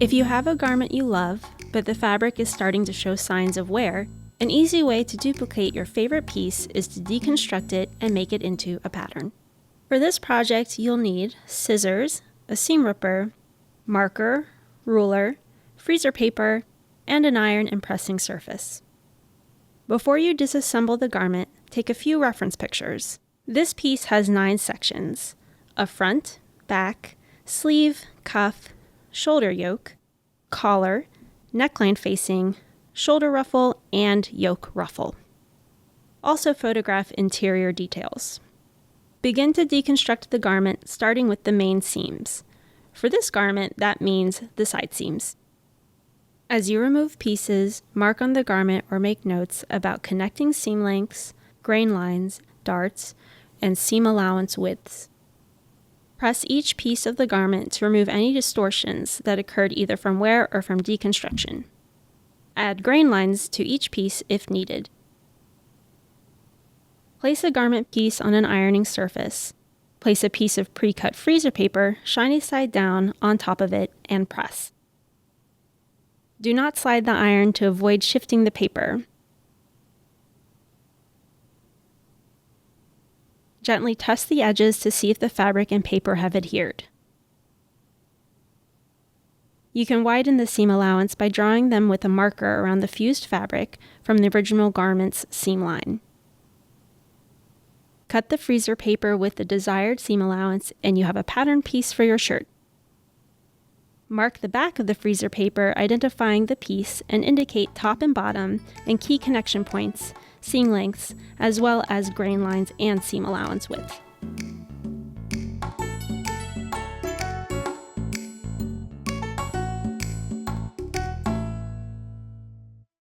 If you have a garment you love, but the fabric is starting to show signs of wear, an easy way to duplicate your favorite piece is to deconstruct it and make it into a pattern. For this project, you'll need scissors, a seam ripper, marker, ruler, freezer paper, and an iron and pressing surface. Before you disassemble the garment, take a few reference pictures. This piece has 9 sections: a front, back, sleeve, cuff, shoulder yoke, collar, neckline facing, shoulder ruffle, and yoke ruffle. Also photograph interior details. Begin to deconstruct the garment starting with the main seams. For this garment, that means the side seams. As you remove pieces, mark on the garment or make notes about connecting seam lengths, grain lines, darts, and seam allowance widths. Press each piece of the garment to remove any distortions that occurred either from wear or from deconstruction. Add grain lines to each piece if needed. Place a garment piece on an ironing surface. Place a piece of pre-cut freezer paper, shiny side down, on top of it and press. Do not slide the iron to avoid shifting the paper. Gently test the edges to see if the fabric and paper have adhered. You can widen the seam allowance by drawing them with a marker around the fused fabric from the original garment's seam line. Cut the freezer paper with the desired seam allowance and you have a pattern piece for your shirt. Mark the back of the freezer paper, identifying the piece, and indicate top and bottom and key connection points, seam lengths, as well as grain lines and seam allowance width.